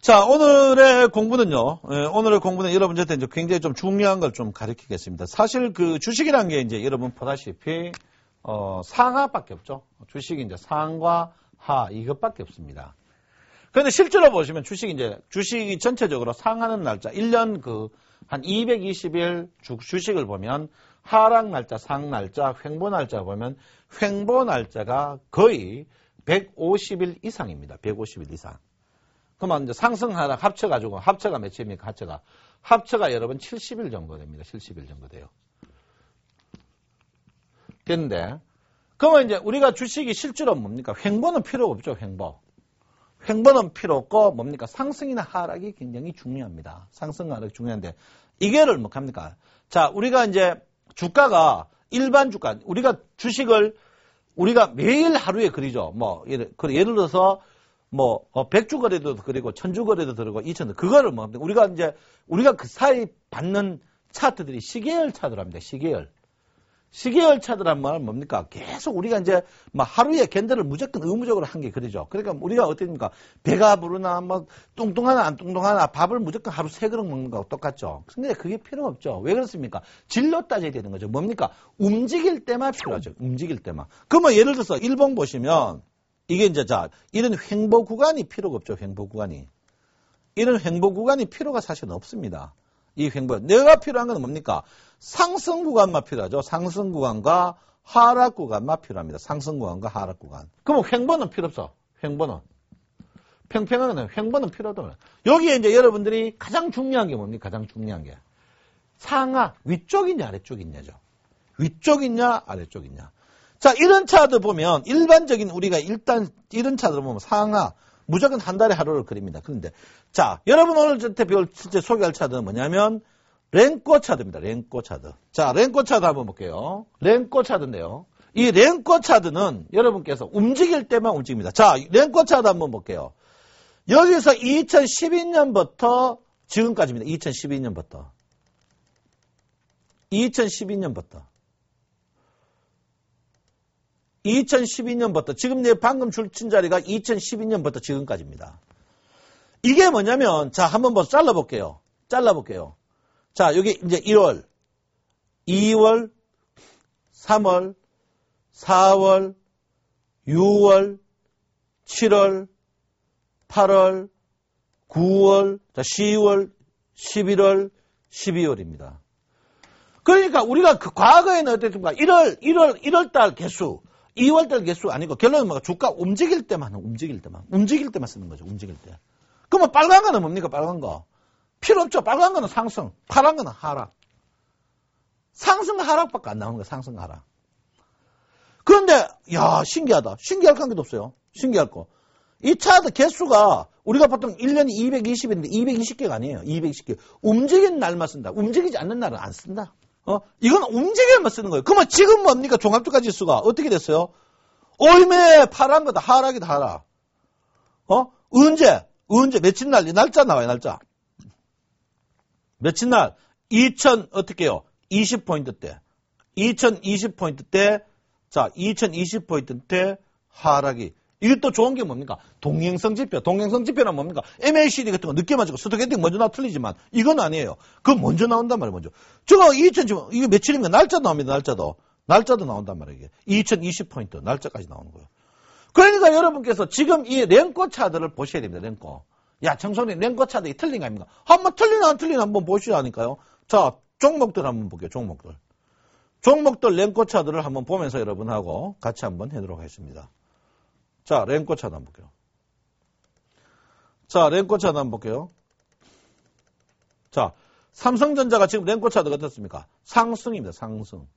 자, 오늘의 공부는요, 오늘의 공부는 여러분들한테 이제 굉장히 좀 중요한 걸 좀 가르치겠습니다. 사실 그 주식이라는 게 이제 여러분 보다시피, 상하밖에 없죠. 주식이 이제 상과 하, 이것밖에 없습니다. 그런데 실제로 보시면 주식이 전체적으로 상하는 날짜, 1년 한 220일 주식을 보면 하락 날짜, 상 날짜, 횡보 날짜 보면 횡보 날짜가 거의 150일 이상입니다. 150일 이상. 그러면 이제 상승 하락 합쳐가지고 합쳐가 며칠입니까? 합쳐가 여러분 70일 정도 됩니다. 70일 정도 돼요. 됐는데 그러면 이제 우리가 주식이 실제로 뭡니까? 횡보는 필요가 없죠. 횡보는 필요 없고 뭡니까? 상승이나 하락이 굉장히 중요합니다. 상승 하락이 중요한데 이게를 뭐 합니까? 자, 우리가 이제 주가가 일반 주가 우리가 주식을 우리가 매일 하루에 그리죠. 예를 들어서 100주 거래도 그리고 1000주 거래도 그리고 2000주 그거를 우리가 그 사이 받는 차트들이 시계열 차트랍니다. 시계열 차트란 말은 뭡니까? 계속 우리가 이제 하루에 캔들을 무조건 의무적으로 한 게 그러죠. 그러니까 우리가 어떻습니까? 배가 부르나 뚱뚱하나 안 뚱뚱하나 밥을 무조건 하루 3그릇 먹는 거하고 똑같죠. 근데 그게 필요 없죠. 왜 그렇습니까? 질로 따져야 되는 거죠. 뭡니까? 움직일 때만 필요하죠. 움직일 때만. 그러면 예를 들어서 일봉 보시면 이게 이제 이런 횡보 구간이 필요가 없죠. 횡보 구간이. 이런 횡보 구간이 필요가 사실은 없습니다. 이 횡보. 내가 필요한 건 뭡니까? 상승 구간만 필요하죠. 상승 구간과 하락 구간만 필요합니다. 상승 구간과 하락 구간. 그럼 횡보는 필요 없어. 횡보는. 평평한 횡보는 필요 없다. 여기에 이제 여러분들이 가장 중요한 게 뭡니까? 가장 중요한 게. 상하, 위쪽이냐, 아래쪽이냐죠. 위쪽이냐, 아래쪽이냐. 자, 이런 차트 보면 일반적인 우리가 일단 이런 차트를 보면 상하 무조건 한 달에 하루를 그립니다. 그런데 자, 여러분 오늘 실제 소개할 차트는 뭐냐면 랭코 차트입니다. 랭코 차트. 자, 랭코 차트 한번 볼게요. 랭코 차트인데요. 이 랭코 차트는 여러분께서 움직일 때만 움직입니다. 자, 랭코 차트 한번 볼게요. 여기서 2012년부터 지금까지입니다. 2012년부터. 2012년부터 지금 내 방금 줄친 자리가 2012년부터 지금까지입니다. 이게 뭐냐면 자 한번 잘라볼게요. 자 여기 이제 1월, 2월, 3월, 4월, 6월, 7월, 8월, 9월, 10월, 11월, 12월입니다. 그러니까 우리가 그 과거에는 어땠습니까? 1월 달 개수 2월달 개수 아니고 결론은 뭐가 주가 움직일 때만 쓰는 거죠. 움직일 때. 그러면 빨간 거는 뭡니까? 빨간 거. 필요 없죠. 빨간 거는 상승, 파란 거는 하락. 상승 하락밖에 안 나오는 거예요. 상승 하락. 그런데 야 신기하다. 신기할 관계도 없어요. 신기할 거. 이 차트 개수가 우리가 보통 1년이 220인데 220개가 아니에요. 220개. 움직이는 날만 쓴다. 움직이지 않는 날은 안 쓴다. 이건 움직여야만 쓰는 거예요. 그러면 지금 뭡니까? 종합주가 지수가 어떻게 됐어요? 얼매 파란 거다. 하락이다. 하락. 언제 며칠 날? 날짜 나와요. 날짜. 며칠 날? 2000 어떻게 해요? 20포인트 때. 2020포인트 때. 자, 2020포인트 때 하락이. 이게 또 좋은 게 뭡니까? 동행성 지표. 동행성 지표는 뭡니까? MACD 같은 거 늦게 맞고 스토캐스틱 먼저 나와 틀리지만 이건 아니에요. 그거 먼저 나온단 말이에요. 먼저. 저거 2000 지금 이게 며칠입니까? 날짜 나옵니다. 날짜도 나온단 말이에요. 이게. 2020포인트 날짜까지 나오는 거예요. 그러니까 여러분께서 지금 이 랭커 차트를 보셔야 됩니다. 랭커. 야, 청소년 랭커 차트 틀린 거 아닙니까? 한번 틀리나 안 틀리나 한번 보시라니까요. 자, 종목들 한번 볼게요. 종목들 랭커 차트를 한번 보면서 여러분하고 같이 한번 해보도록 하겠습니다. 자, 랭커 차트 한번 볼게요. 자, 랭커 차트 한번 볼게요. 자, 삼성전자가 지금 랭커 차트가 어떻습니까? 상승입니다. 상승.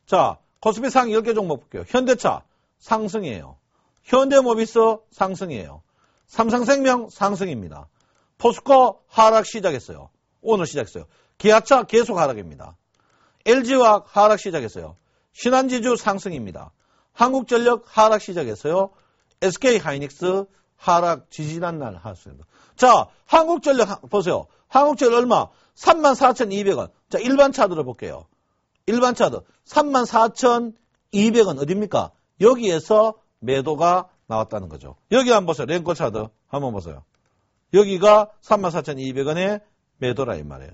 자, 코스피 상위 10개 종목 볼게요. 현대차 상승이에요. 현대모비스 상승이에요. 삼성생명 상승입니다. 포스코 하락 시작했어요. 오늘 시작했어요. 기아차 계속 하락입니다. LG화학 하락 시작했어요. 신한지주 상승입니다. 한국전력 하락 시작했어요. SK하이닉스 하락 지지난 날 하락했습니다. 자, 한국전력 보세요. 한국전력 얼마? 34,200원. 자, 일반 차트를 볼게요. 일반 차트 34,200원 어딥니까? 여기에서 매도가 나왔다는 거죠. 여기 한번 보세요. 랭커 차트 한번 보세요. 여기가 34,200원에 매도라 이 말이에요.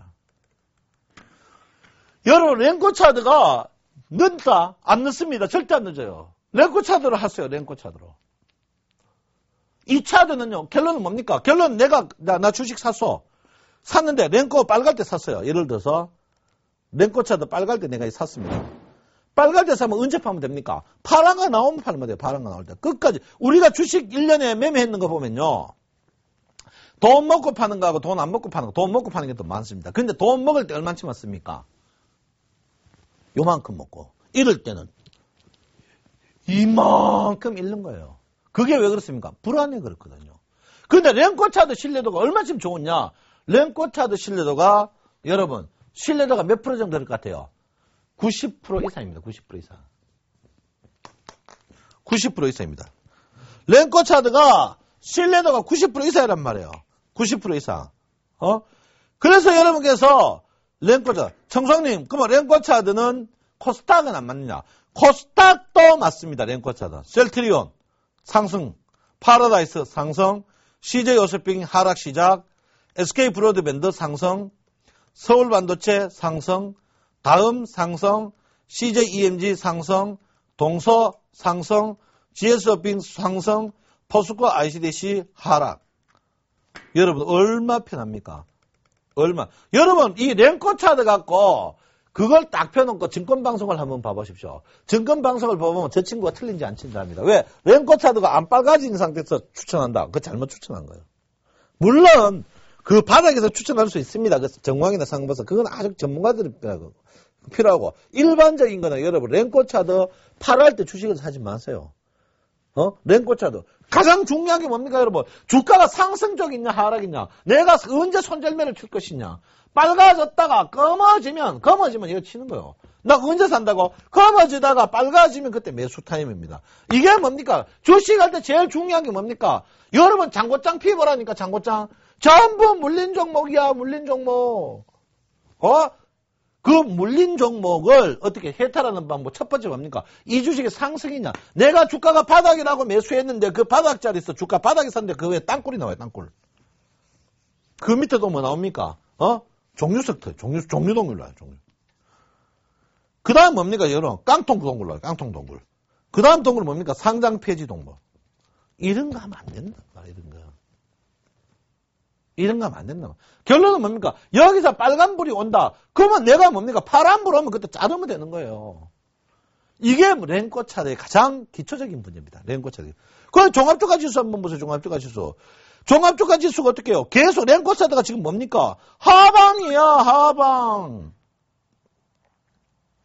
여러분 랭커 차트가 늦다? 안 늦습니다. 절대 안 늦어요. 랭커 차트로 하세요. 랭커 차트로. 이 차트는요. 결론은 뭡니까? 결론은 나 주식 샀어. 샀는데 랭커 빨갈 때 샀어요. 예를 들어서 랭커 차트 빨갈 때 내가 샀습니다. 빨갈 때 사면 언제 파면 됩니까? 파란 거 나오면 팔면 돼요. 파란 거 나올 때. 끝까지. 우리가 주식 1년에 매매했는 거 보면요. 돈 먹고 파는 거하고 돈 안 먹고 파는 거. 돈 먹고 파는 게 더 많습니다. 근데 돈 먹을 때 얼마치 맞습니까? 요만큼 먹고. 이럴 때는 이만큼 잃는 거예요. 그게 왜 그렇습니까? 불안해 그렇거든요. 근데 랭커 차트 신뢰도가 얼마쯤 좋으냐? 랭커 차트 신뢰도가 여러분 신뢰도가 몇 프로 정도 될 것 같아요? 90% 이상입니다. 90% 이상. 90% 이상입니다. 랭커 차트가 신뢰도가 90% 이상이란 말이에요. 90% 이상. 그래서 여러분께서 랭커 차트. 청성님, 그러면 랭커 차트는 코스닥은 안 맞느냐? 코스닥도 맞습니다. 랭커 차트. 셀트리온 상승, 파라다이스 상승, CJ 요셉빙 하락 시작, SK 브로드밴드 상승, 서울 반도체 상승, 다음 상승, CJ EMG 상승, 동서 상승, GS쇼핑 상승, 포스코 ICDC 하락. 여러분 얼마 편합니까? 얼마? 여러분 이 랭커 차트 갖고 그걸 딱 펴놓고 증권방송을 한번 봐보십시오. 증권방송을 보면 저 친구가 틀린지 안 틀린답니다. 왜? 랭커 차트가 안 빨가진 상태에서 추천한다. 그거 잘못 추천한 거예요. 물론 그 바닥에서 추천할 수 있습니다. 그 정황이나 상보서 그건 아주 전문가들이 필요하고 일반적인 거는 여러분 랭커 차트 팔할 때 주식을 사지 마세요. 랭커 차트 가장 중요한 게 뭡니까 여러분? 주가가 상승 쪽이냐 하락이냐 내가 언제 손절매를 칠 것이냐 빨가졌다가 검어지면 이거 치는 거예요. 나 언제 산다고? 검어지다가 빨가지면 그때 매수 타임입니다. 이게 뭡니까? 주식할 때 제일 중요한 게 뭡니까? 여러분 장고장 피보라니까 장고장 전부 물린 종목이야 물린 종목. 그 물린 종목을 어떻게 해탈하는 방법 첫 번째 뭡니까? 이 주식이 상승이냐? 내가 주가가 바닥이라고 매수했는데 그 바닥 자리에서 주가 바닥에 샀는데 그 위에 땅굴이 나와요. 땅굴. 그 밑에도 뭐 나옵니까? 종류 섹터, 종류 동굴 나와요. 종류. 그 다음 뭡니까? 여러분 깡통 동굴 나와요. 깡통 동굴. 그 다음 동굴은 뭡니까? 상장 폐지 동굴. 이런 거 하면 안 된다. 이런 거. 이런 거 하면 안 된다. 결론은 뭡니까? 여기서 빨간불이 온다. 그러면 내가 뭡니까? 파란불 오면 그때 자르면 되는 거예요. 이게 랭커 차트의 가장 기초적인 문제입니다. 랭커 차트. 그 종합주가 지수 한번 보세요. 종합주가 지수. 종합주가 지수가 어떻게 해요? 계속 랭커 차트가 지금 뭡니까? 하방이야. 하방.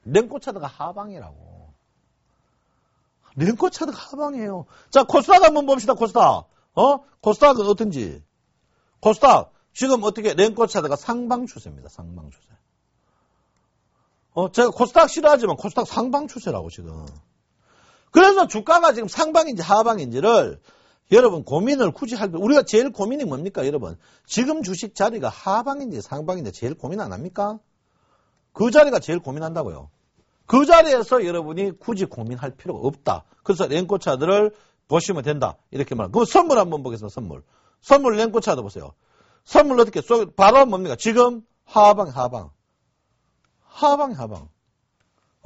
렌코차드가 하방이라고. 렌코차드가 하방이에요. 자, 코스닥 한번 봅시다, 코스닥. 코스닥은 어떤지. 코스닥, 지금 어떻게, 렌코차드가 상방 추세입니다, 상방 추세. 제가 코스닥 싫어하지만 코스닥 상방 추세라고, 지금. 그래서 주가가 지금 상방인지 하방인지를 여러분 고민을 굳이 우리가 제일 고민이 뭡니까, 여러분? 지금 주식 자리가 하방인지 상방인지 제일 고민 안 합니까? 그 자리가 제일 고민한다고요. 그 자리에서 여러분이 굳이 고민할 필요가 없다. 그래서 렌코차드를 보시면 된다. 이렇게 말합니다. 그럼 선물 한번 보겠습니다. 선물. 선물 렌코차드 보세요. 선물 어떻게 바로 뭡니까? 지금 하방.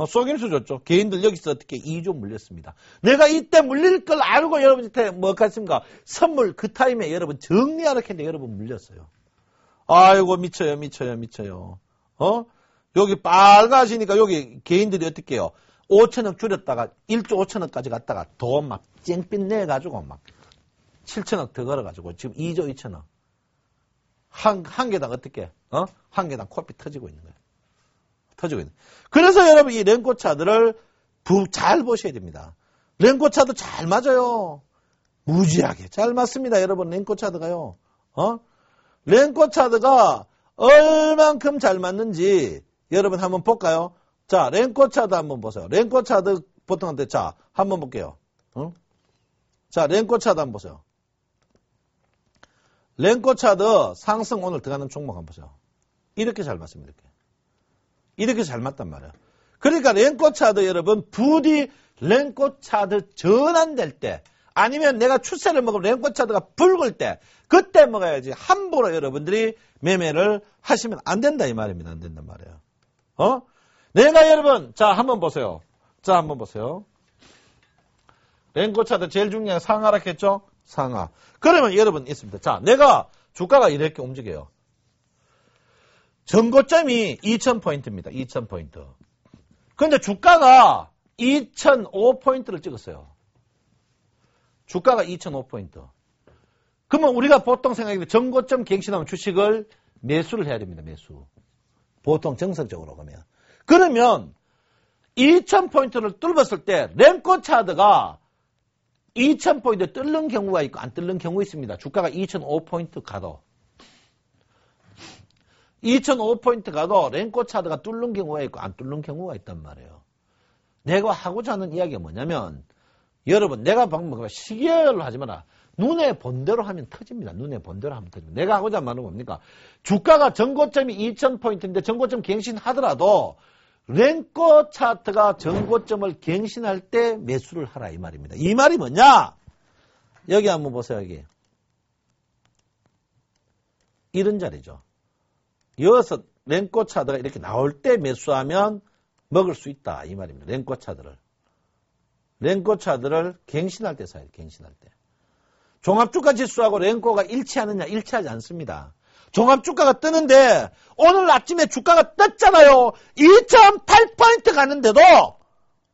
속임수 줬죠. 개인들 여기서 어떻게 2조 물렸습니다. 내가 이때 물릴 걸 알고 여러분한테 뭐 같습니까? 선물 그 타임에 여러분 정리하라 했는데 여러분 물렸어요. 아이고 미쳐요. 여기 빨가시니까 여기 개인들이 어떻게 해요? 5천억 줄였다가 1조 5천억까지 갔다가 돈 막 쨍빛 내가지고 막 7천억 더 걸어가지고 지금 2조 2천억. 한 개당 어떻게? 한 개당 코피 터지고 있는 거예요. 그래서 여러분 이 렌코차드를 잘 보셔야 됩니다. 렌코차드 잘 맞아요. 무지하게 잘 맞습니다. 여러분 렌코차드가요. 렌코차드가 얼만큼 잘 맞는지 여러분 한번 볼까요? 자, 렌코차드 한번 보세요. 렌코차드 보통 한테 자, 한번 볼게요. 자, 렌코차드 한번 보세요. 렌코차드 상승 오늘 들어가는 종목 한번 보세요. 이렇게 잘 맞습니다. 이렇게 잘 맞단 말이에요. 그러니까 렌코차드 여러분 부디 렌코차드 전환될 때 아니면 내가 추세를 먹으면 렌코차드가 붉을 때 그때 먹어야지 함부로 여러분들이 매매를 하시면 안 된다 이 말입니다. 안 된단 말이에요. 내가 여러분 자 한번 보세요. 렌코차드 제일 중요한 상하라 했죠? 상하. 그러면 여러분 있습니다. 자 내가 주가가 이렇게 움직여요. 전고점이 2000포인트입니다. 2000포인트. 그런데 주가가 2005포인트를 찍었어요. 주가가 2005포인트. 그러면 우리가 보통 생각하기로 전고점 갱신하면 주식을 매수를 해야 됩니다. 매수. 보통 정석적으로 가면. 그러면 2000포인트를 뚫었을 때 렌코차드가 2000포인트 뚫는 경우가 있고 안 뚫는 경우가 있습니다. 주가가 2005포인트 가도. 2005포인트 가도 렌코차드가 뚫는 경우가 있고 안 뚫는 경우가 있단 말이에요. 내가 하고자 하는 이야기가 뭐냐면 여러분 내가 방금 시계열로 하지 마라. 눈에 본 대로 하면 터집니다. 눈에 본 대로 하면 터집니다. 내가 하고자 하는 말은 뭡니까? 주가가 전고점이 2000포인트인데 전고점 갱신하더라도 렌코차트가 전고점을 갱신할 때 매수를 하라 이 말입니다. 이 말이 뭐냐? 여기 한번 보세요. 여기. 이런 자리죠. 여기서 렌코차드가 이렇게 나올 때 매수하면 먹을 수 있다. 이 말입니다. 렌코차드를 갱신할 때 사야 돼. 갱신할 때. 종합주가 지수하고 렌코가 일치하느냐? 일치하지 않습니다. 종합주가가 뜨는데 오늘 아침에 주가가 떴잖아요. 2.8포인트 가는데도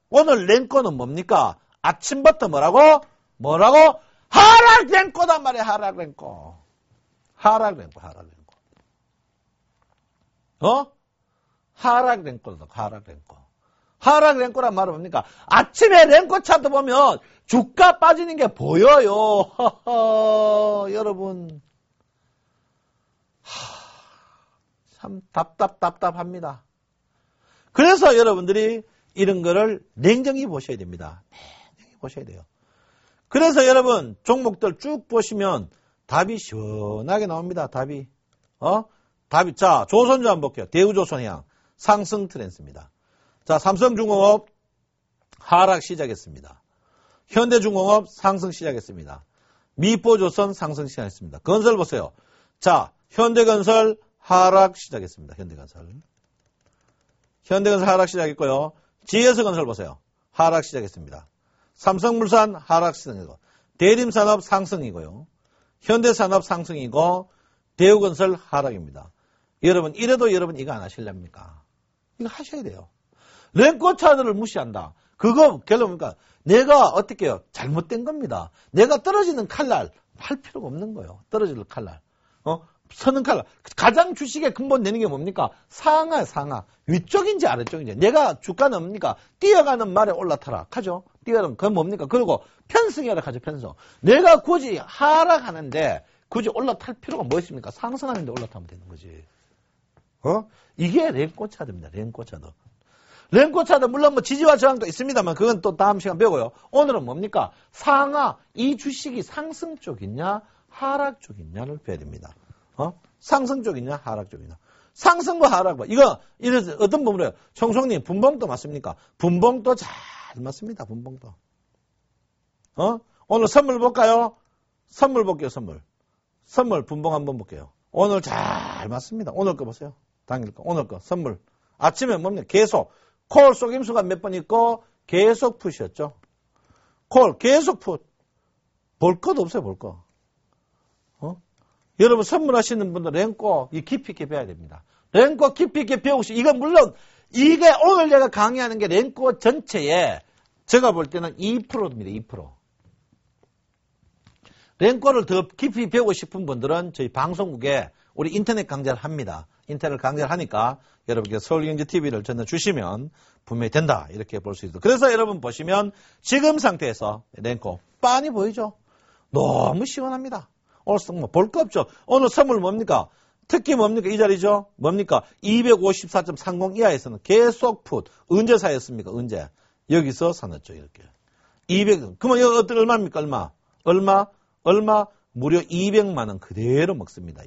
오늘 렌코는 뭡니까? 아침부터 뭐라고? 하락 렌코단 말이에요. 하락 렌코. 하락 렌코다. 하락 렌코란 말은 뭡니까? 아침에 렌코 차트 보면 주가 빠지는 게 보여요. 여러분. 참 답답합니다. 그래서 여러분들이 이런 거를 냉정히 보셔야 됩니다. 냉정히 보셔야 돼요. 그래서 여러분 종목들 쭉 보시면 답이 시원하게 나옵니다. 답이. 자, 조선주 한번 볼게요. 대우조선해양 상승 트렌드입니다. 자, 삼성중공업 하락 시작했습니다. 현대중공업 상승 시작했습니다. 미포조선 상승 시작했습니다. 건설 보세요. 자, 현대건설 하락 시작했습니다. 현대건설 하락 시작했고요. GS건설 보세요. 하락 시작했습니다. 삼성물산 하락 시작이고 대림산업 상승이고요. 현대산업 상승이고 대우건설 하락입니다. 여러분 이래도 여러분 이거 안 하실랍니까? 이거 하셔야 돼요. 렌코차드를 무시한다. 그거 결론 뭡니까? 내가 어떻게 해요? 잘못된 겁니다. 내가 떨어지는 칼날 할 필요가 없는 거예요. 떨어지는 칼날. 선흥칼라. 가장 주식의 근본 내는 게 뭡니까? 상하, 상하. 위쪽인지 아래쪽인지. 내가 주가는 뭡니까? 뛰어가는 말에 올라타라. 하죠? 뛰어가는, 그건 뭡니까? 그리고 편승이라 하죠, 편승. 내가 굳이 하락하는데 굳이 올라탈 필요가 뭐 있습니까? 상승하는데 올라타면 되는 거지. 이게 랭코 차트입니다, 랭코 차트. 랭코 차트, 물론 뭐 지지와 저항도 있습니다만, 그건 또 다음 시간 배우고요. 오늘은 뭡니까? 상하, 이 주식이 상승 쪽이냐, 하락 쪽이냐를 배워야 됩니다. 상승 쪽이냐, 하락 쪽이냐. 상승과 하락, 이거, 이래서 어떤 부분이에요? 총총님, 분봉도 맞습니까? 분봉도 잘 맞습니다, 분봉도. 오늘 선물 볼까요? 선물 볼게요, 선물. 선물, 분봉 한번 볼게요. 오늘 잘 맞습니다. 오늘 거 보세요. 당일 거, 오늘 거, 선물. 아침에 뭡니까? 계속. 콜 속임수가 몇 번 있고, 계속 푸시였죠. 콜, 계속 풋. 볼 것도 없어요, 볼 거. 여러분 선물하시는 분들 랭코 깊이 있게 배워야 됩니다. 랭코 깊이 있게 배우시. 이건 물론 이게 오늘 제가 강의하는 게 랭코 전체에 제가 볼 때는 2%입니다. 2%. 랭코를 더 깊이 배우고 싶은 분들은 저희 방송국에 우리 인터넷 강좌를 합니다. 인터넷 강좌를 하니까 여러분께 서울경제TV를 전해주시면 분명히 된다. 이렇게 볼 수 있어요. 그래서 여러분 보시면 지금 상태에서 랭코 빤히 보이죠? 너무 시원합니다. 오늘 뭐 볼 거 없죠. 오늘 선물 뭡니까? 특히 뭡니까? 이 자리죠? 뭡니까? 254.30 이하에서는 계속 풋. 언제 사였습니까? 언제? 여기서 사놨죠, 이렇게. 200, 그러면 여기 어떤 얼마입니까? 얼마? 무려 200만원 그대로 먹습니다.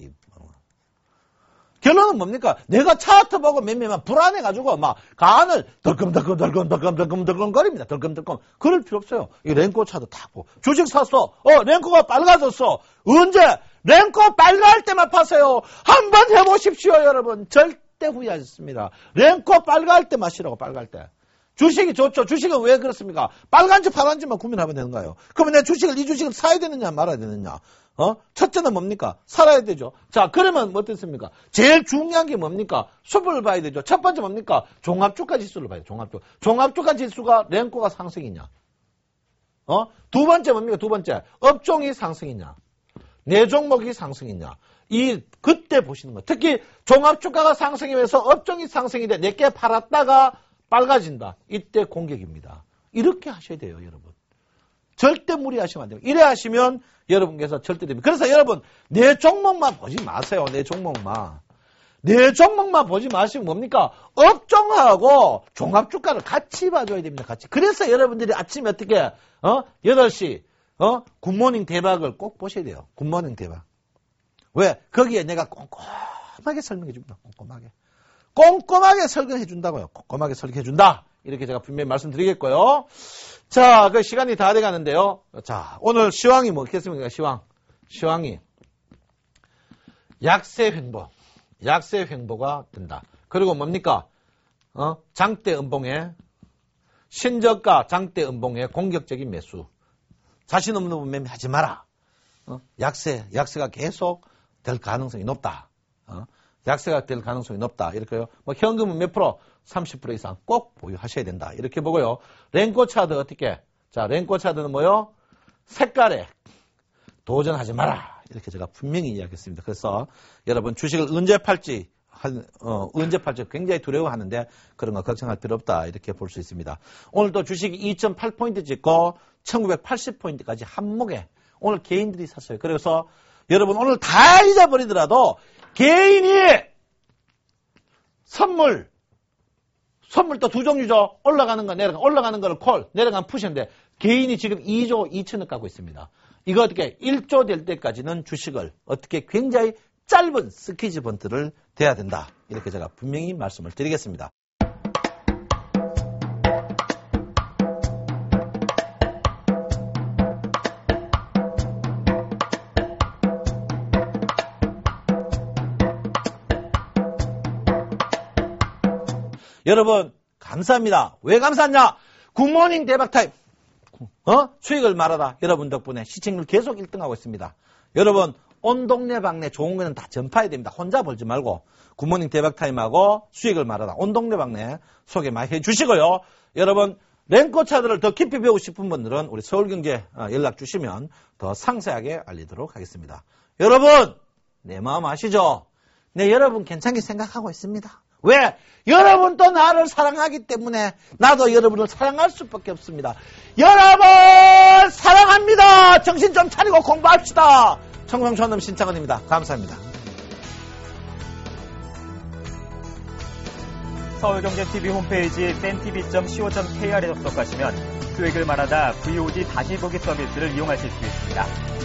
결론은 뭡니까? 내가 차트 보고 몇몇만 불안해가지고 막 간을 덜컹덜컹 거립니다. 덜컹덜컹. 그럴 필요 없어요. 이 랭코 차트 다 보고. 주식 샀어. 랭코가 빨가졌어. 언제? 랭코 빨갈 때만 파세요. 한번 해보십시오, 여러분. 절대 후회하셨습니다. 랭코 빨갈 때 마시라고, 빨갈 때. 주식이 좋죠. 주식은 왜 그렇습니까? 빨간지 파란지만 구분하면 되는 거예요. 그러면 내 이 주식을 사야 되느냐 말아야 되느냐. 첫째는 뭡니까? 살아야 되죠. 자, 그러면 뭐 어떻습니까? 제일 중요한 게 뭡니까? 수급을 봐야 되죠. 첫 번째 뭡니까? 종합주가 지수를 봐야 돼요. 종합주가 지수가 랭코가 상승이냐. 두 번째 뭡니까? 두 번째. 업종이 상승이냐. 내 종목이 상승이냐. 그때 보시는 거예요. 특히 종합주가가 상승이면서 업종이 상승인데 내게 팔았다가 빨가진다. 이때 공격입니다. 이렇게 하셔야 돼요, 여러분. 절대 무리하시면 안 돼요. 이래 하시면 여러분께서 절대 됩니다. 그래서 여러분, 내 종목만 보지 마세요. 내 종목만 보지 마시면 뭡니까? 업종하고 종합주가를 같이 봐줘야 됩니다. 같이. 그래서 여러분들이 아침에 어떻게, 8시, 굿모닝 대박을 꼭 보셔야 돼요. 굿모닝 대박. 왜? 거기에 내가 꼼꼼하게 설명해 줍니다. 꼼꼼하게 설명해 준다고요. 꼼꼼하게 설명해 준다. 이렇게 제가 분명히 말씀드리겠고요. 자, 그 시간이 다 돼 가는데요. 자, 오늘 시황이 뭐겠습니까? 시황이 약세 횡보가 된다. 그리고 뭡니까? 장대 음봉에 신저가 장대 음봉에 공격적인 매수. 자신 없는 부분 매매 하지 마라. 약세가 계속 될 가능성이 높다. 약세가 될 가능성이 높다. 이렇게요. 현금은 몇 프로? 30% 이상 꼭 보유하셔야 된다. 이렇게 보고요. 랭코 차트 어떻게? 자, 랭코 차트는 뭐요? 색깔에 도전하지 마라. 이렇게 제가 분명히 이야기했습니다. 그래서 여러분 주식을 언제 팔지 굉장히 두려워하는데 그런 거 걱정할 필요 없다. 이렇게 볼 수 있습니다. 오늘도 주식이 2.8포인트 찍고 1980포인트까지 한목에 오늘 개인들이 샀어요. 그래서 여러분 오늘 다 잊어버리더라도 개인이 선물 또 두 종류죠. 올라가는 거 내려가. 올라가는 거를 콜, 내려가는 푸시인데 개인이 지금 2조 2천억 가고 있습니다. 이거 어떻게 1조 될 때까지는 주식을 어떻게 굉장히 짧은 스퀴즈 번트를 돼야 된다. 이렇게 제가 분명히 말씀을 드리겠습니다. 여러분 감사합니다. 왜 감사하냐? 굿모닝 대박 타임. 수익을 말하다. 여러분 덕분에 시청률 계속 1등하고 있습니다. 여러분 온 동네 방네 좋은 거는 다 전파해야 됩니다. 혼자 벌지 말고 굿모닝 대박 타임하고 수익을 말하다. 온 동네 방네 소개 많이 해주시고요. 여러분 랭코 차트를 더 깊이 배우고 싶은 분들은 우리 서울경제 연락 주시면 더 상세하게 알리도록 하겠습니다. 여러분 내 마음 아시죠? 네, 여러분 괜찮게 생각하고 있습니다. 왜? 여러분도 나를 사랑하기 때문에 나도 여러분을 사랑할 수밖에 없습니다. 여러분 사랑합니다. 정신 좀 차리고 공부합시다. 청성초놈 신창원입니다. 감사합니다. 서울경제TV 홈페이지 센TV.co.kr에 접속하시면 수익을 말하다 VOD 다시 보기 서비스를 이용하실 수 있습니다.